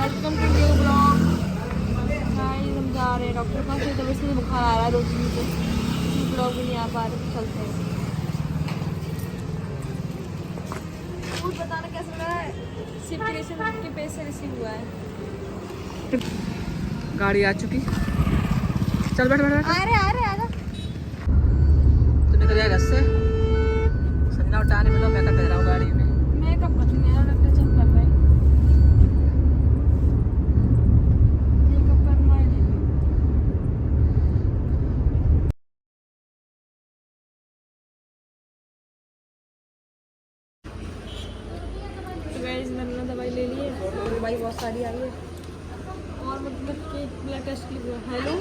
Welcome to new blog. Guys हम जा रहे हैं डॉक्टर के पास, तो इसलिए बुखार आ रहा है 2 दिन से, ब्लॉग भी नहीं आ पा रहे, तो चलते हैं। कुछ बताना कैसा लग रहा है? सिर्टिफिकेशन के पैसे रिसीव हुआ है। गाड़ी आ चुकी, चल बैठ बैठ। आ रहे आजा। तू निकल जाएगा घर से, संजना उठाने मिलो, मैं कट रहा हूँ गाड़ी में। मैं कब करूँ, मेरा डॉक्टर चेक कर रहा है। मेकअप करना है। गाइस मैंने दवाई ले ली है, दवाई बहुत सारी आई है और मतलब कि ब्लड टेस्ट की वो हेलो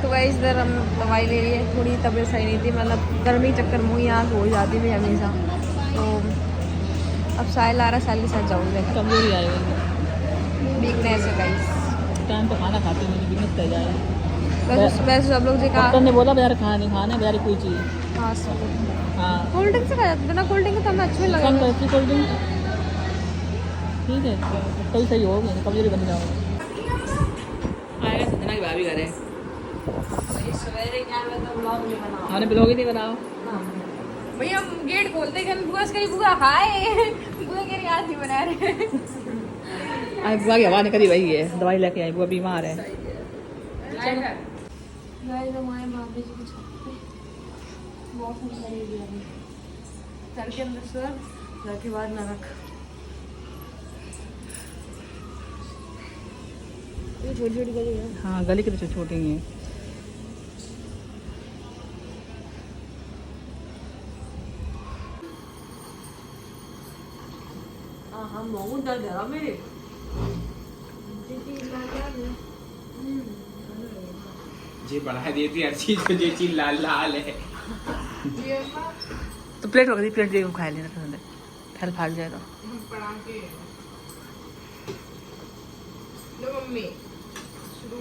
तो गाइस इधर हम दवाई ले रही है। थोड़ी तबीयत सही नहीं थी, मतलब गर्मी चक्कर मुँह यहाँ हो जाती थी हमेशा, तो अब साहिल आ रहा, साहिल के साथ जाऊँगी। कमजोरी आई हुई वीकनेस है गाइस, टाइम पे खाना खाते नहीं, वीकनेस कर जाए। वैसे सब लोग से कहा डॉक्टर ने बोला बाजार खाना नहीं खाना, बाजार कोई चीज़। हाँ सब हाँ कोल्ड ड्रिंक से खा जाते, बिना कोल्ड ड्रिंक के तो हमें अच्छे नहीं कम लगेगा। करती कोल्ड ड्रिंक, ठीक है कल सही होगी, कमजोरी बन जाओगे। आएगा संजना की भाभी घर है, सवेरे क्या मतलब ब्लॉग नहीं बनाओ, हमने ब्लॉग ही नहीं बनाओ। भैया हम गेट खोलते हैं, बुआ से कहीं बुआ खाए बुआ के याद नहीं बना रहे। आज बुआ की हवा निकली वही है, दवाई लेके आई, बुआ बीमार है। गाइस हमारे भाभी जी को छत पे मौसम सही है, घर के अंदर सर, घर के बाद नरक। ये छोटी छोटी गली है। हाँ गली की तो छोटी ही है। हम बहुत डर गया मेरे जी बढ़ा देती हर चीज को, जो चीज लाल लाल है। तो प्लेट हो गई, प्लेट दे खा लेना, फैल फाल जाएगा।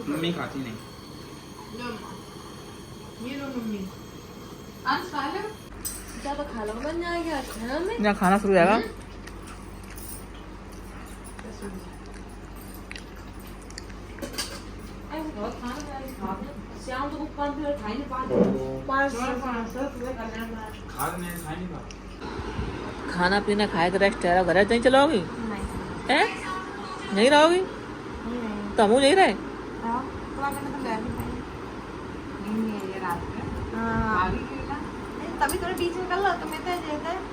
मम्मी खाती नहीं। ज्यादा खा लो बन जाएगा खाना में। यहाँ खाना शुरू हो जाएगा। श्याम तो कुछ कम प्लेट खाई नहीं खाना पीना खाए तो रेस्ट है, घर नहीं चलोगी हैं? नहीं रहोगी तो हम नहीं रहे। तभी थोड़े बीच में कर लो, तुम्हें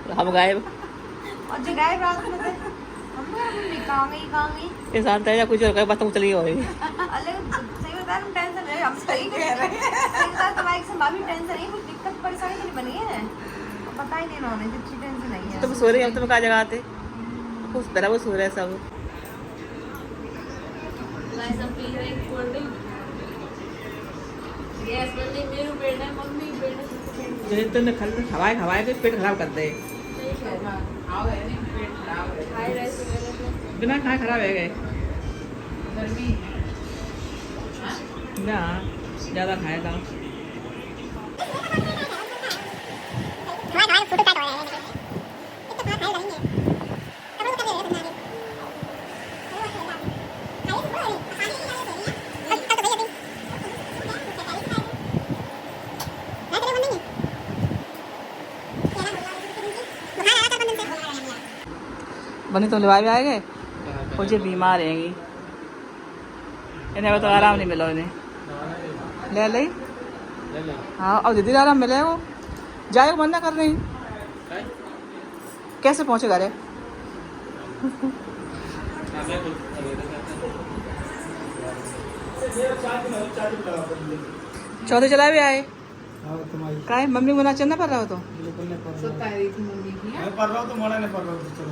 तो हम गायब और जो गायब रात में थे हम कहांगे इंसान था या कुछ और बात तो चली गई। सही बता, हम टेंशन है, हम सही कह रहे हैं। सही बता, तुम्हारी से भाभी टेंशन है, कुछ दिक्कत परेशानी तो नहीं बनी है, पता ही नहीं उन्होंने, अच्छी टेंशन नहीं है। तुम सो रही, हम तुम्हें कहाँ जगह आते, खुश तरह वो सो रहे सब। सब पी रहे कोल्ड ड्रिंक, गैस बन गई, मेरे पेट है, मम्मी पेट है, तुमने खवाए खवाए तो पेट खराब कर दे, खाए रहे सवेरे से। बिना खाए खराब है गए ना, ज़्यादा खाया था। बनी तो लवाए भी आए गए, मुझे बीमार रहेंगी, इन्हें तो आराम नहीं मिला, इन्हें ले ले। हाँ और दीदी आराम मिले वो जाए मन ना कर रही, कैसे पहुँचे घरे? चौथे चला भी आए का मम्मी को ना चलना पड़ रहा हो तो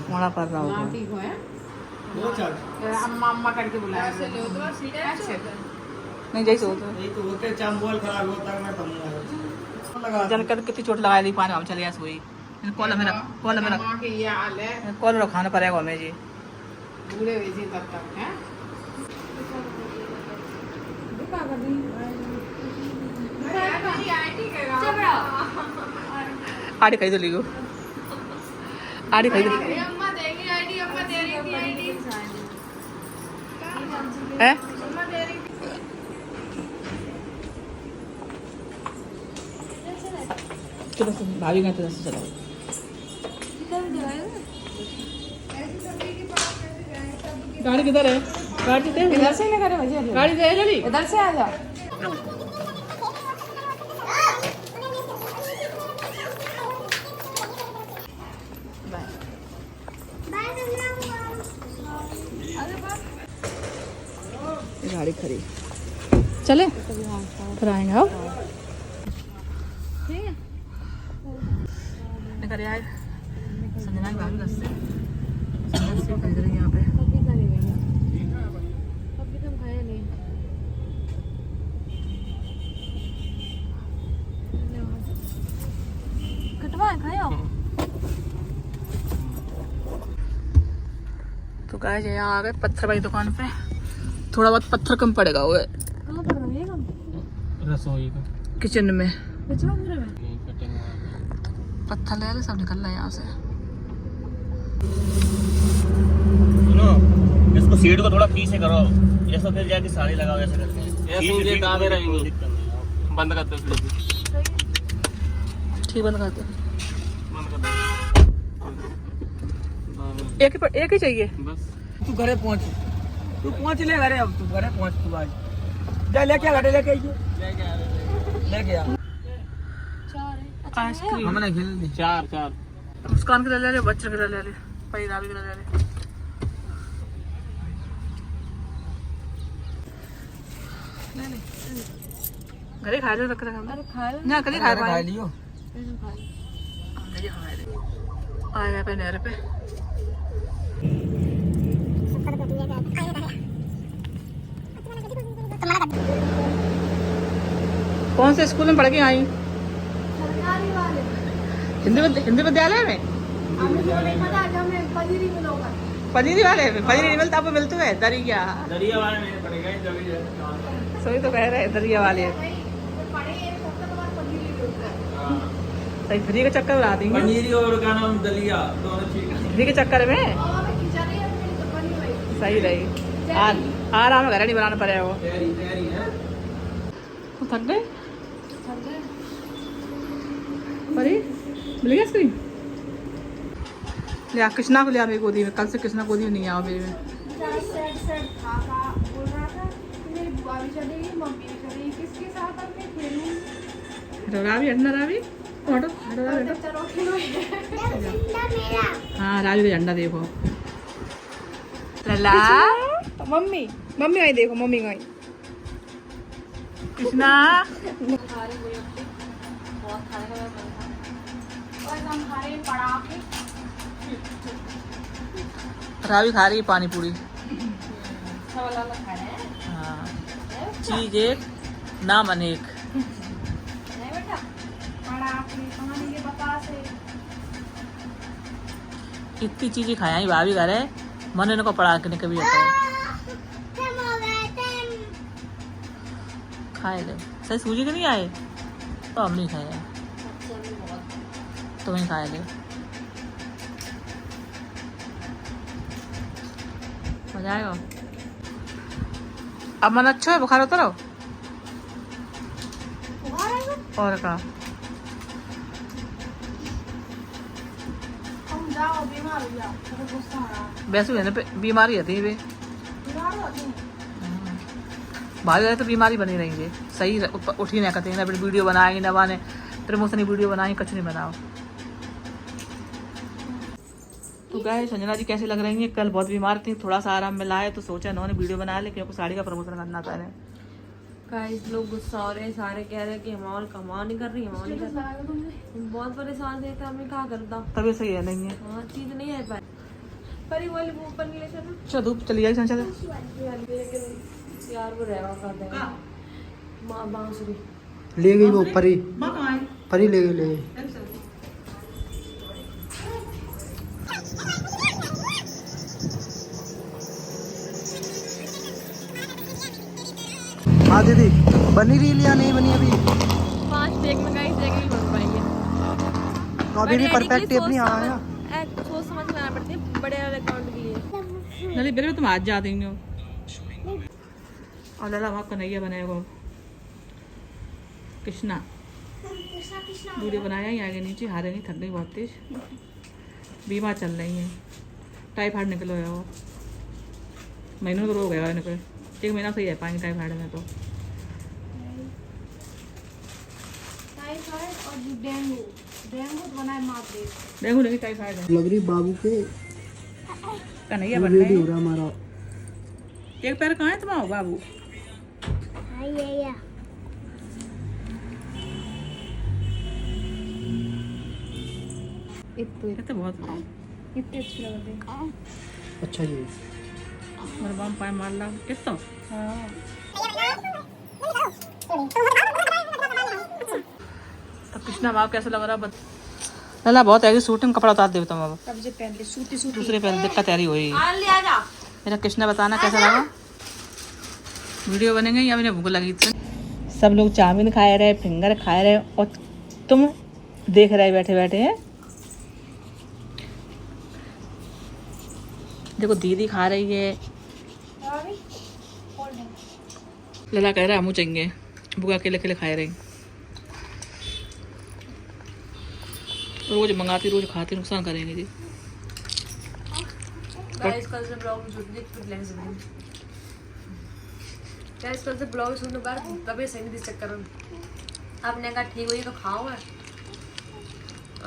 मोड़ा पड़ रहा हो अम्मा करके बुलाया नहीं जैसे होता जनकर कितनी चोट लगा दी, पानी हम चले गए सोई कॉल में खाना पड़ेगा हमें जी। बूढ़े हुए थे तब तक है आड़ी खाई तो लियो, आड़ी खाई तो है तो बस भाभी कहते हैं चलो गाड़ी किधर है गाड़ी दे इधर से नहीं करे भैया गाड़ी दे जल्दी इधर से आ जा गाड़ी खड़ी चले फिर आएंगे आओ ठीक है निकल आए संजना की भाभी दस से खरीद रही है यहाँ पे तो गाइस यहाँ आ गए पत्थर वाली दुकान पे थोड़ा बहुत पत्थर कम पड़ेगा वो रसोई का किचन में कहीं कटिंग पत्थर ले सब निकल रहा है यहाँ से सुनो इसको सीट को थोड़ा पीछे करो ऐसा फिर जाके साड़ी लगाओ ऐसे करके ऐसे ये काम रहेंगे दिक्कत नहीं है। बंद करते हैं ठीक बंद कर दो बंद कर दो एक ही चाहिए बस तू घरे पहुंच तू पहुंच ले घरे अब तू घरे पहुंच तू आज जा लेके आ घरे लेके आइए लेके आ आइसक्रीम हमने खेल दी चार चार मुस्कान के ले ले बच्चे के ले ले पैरावी के ले ले घरे खा ले रख रखा अरे खा लो ना कभी खा खा पाए लियो आ गए पे नहर पे कौन से स्कूल में पढ़ के आई हिंदी विद्यालय में पनीरी वाले में पनीरी नहीं मिलता आपको मिलते है दरिया दरिया वाले में पड़ेगा सही तो कह रहे हैं दरिया वाले सही फ्री का चक्कर ला देंगे पनीरी और का नाम दलिया दोनों ठीक है फ्री के चक्कर में सही रही आराम घर नहीं बनाना पड़ेगा वो तैयारी है तो थक गए परी मिल गया आइसक्रीम लिया कृष्णा को लिया मेरी गोदी में कल से कृष्णा गोदी में नहीं आओ मेरे में रावी अंडा रावी ऑटो हाँ रावी का झंडा देखो लला मम्मी मम्मी आई देखो मम्मी आई कृष्णा रावी खा रही है पानी पूरी हाँ चीज एक नाम अनेक इतनी चीजें खाया ही भाभी घर है मन इनको पढ़ा के कभी आता है खाए ले सही सूजी के नहीं आए तो हम नहीं खाए तो नहीं खाए ले मजा आएगा अब मन अच्छा है बुखार होता रहो और का वैसे है ना बीमारी आती है भाई तो बीमारी बनी रहेंगे सही उठ ही नहीं करते ना फिर वीडियो बनाएंगे ना बने प्रमोशन वीडियो बनाएंगे कुछ नहीं बनाओ तो गाइस संजना जी कैसे लग रही हैं कल बहुत बीमार थी थोड़ा सा आराम मिला है तो सोचा इन्होंने वीडियो बनाया लेकिन आपको साड़ी का प्रमोशन करना था गाइस लोग गुस्सा हो रहे हैं सारे कह रहे हैं कि हम कमा नहीं कर रही हम नहीं कर रही बहुत परेशान थे तो हमें कहा करता तभी सही है नहीं है हाँ चीज नहीं है पाई परी वाली वो ऊपर ले चलो चलो धूप चली जाएगी संजना लेकिन यार वो रहेगा कर देगा माँ बांसुरी ले गई वो परी परी ले गई हाँ दीदी बनी रही या नहीं बनी अभी 5 टेक में गाइस एक ही बन पाएंगे तो अभी भी परफेक्ट टेप नहीं आया सोच समझ में आना पड़ती है बड़े वाले अकाउंट के लिए नहीं मेरे में तुम आज जा देंगे और लला वहाँ कन्हैया बनाएगा कृष्णा वीडियो बनाया ही आगे नीचे हारे नहीं थक गई बहुत तेज बीमार चल रही है टाइफाइड निकलो है वो महीनों तो रोग है इनको 1 महीना सही है पाएंगे टाइफाइड में तो टाइफाइड और डेंगू डेंगू तो बनाए मार दे डेंगू नहीं टाइफाइड है लग रही बाबू के कन्हैया बन रहे रेडी हो रहा हमारा एक पैर कहाँ है तुम्हारा बाबू ये तो बहुत इतने अच्छे लग रहे अच्छा जी मेरे बाम पाए मार ला कितना तो कृष्णा बाप कैसा लग रहा बता लला बहुत है सूट में कपड़ा उतार दे तुम अब तब से पहले सूती सूती दूसरे पहले दिक्कत तैयारी हुई आन ले आजा मेरा कृष्णा बताना कैसा लगा वीडियो बनेंगे या मैंने भूख लगी थी सब लोग चाउमीन खा रहे फिंगर खा रहे और तुम देख रहे बैठे बैठे हैं देखो दीदी खा रही है लला कह रहा है हम चाहिए बुआ अकेले अकेले खाए रही रोज मंगाती रोज खाती नुकसान करेंगे जी गाइस कल से ब्लॉग जुड़ने की लेंस में गाइस कल से ब्लॉग सुनने बार तबे सही नहीं चक्कर में आपने कहा ठीक हुई तो खाओ मैं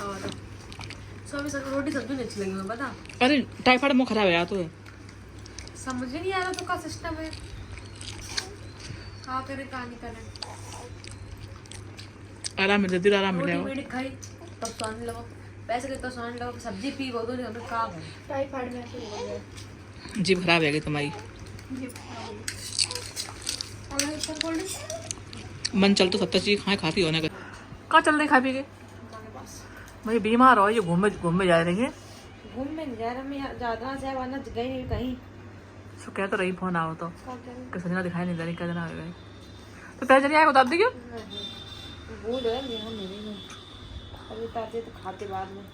और स्वामी सर रोटी सब्जी नहीं अच्छी लगी मैं बता अरे टाइफाइड मुँह खराब है यार तो समझ ही नहीं आ रहा तो का सिस्टम है खा करे कहानी करे आराम मिले दिल आराम रोटी मिलेगा मेरी खाई तब सोने लगो पैसे के तो सोने लगो सब्जी पी वो तो नहीं हमें खा गए टाइफाइड में ऐसे हो गया जीभ खराब है तुम्हारी मन चल तो 70 चीज खाए खाती होने का कहाँ चल रही खा पी के मुझे बीमार हो ये घूमने जा रही है घूमने नहीं जा रहा मैं ज्यादा से आना गई नहीं कहीं सो कह तो रही फोन आओ तो किसी दिखाई नहीं दे रही क्या देना होगा तो पैसे नहीं आएगा बता दी क्यों भूल है यहाँ मेरे में अभी ताजे तो खाते बाद में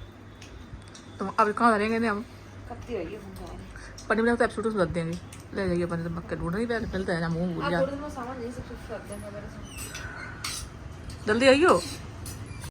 तुम अब कहाँ रहेंगे नहीं हम कब की होगी पनीर में तो एपिसोड बदल देंगे ले जाइए पनीर मक्के ढूंढ नहीं मिलते हैं ना मुँह भूल जा सामान यही सब कुछ करते हैं मेरे से जल्दी आइयो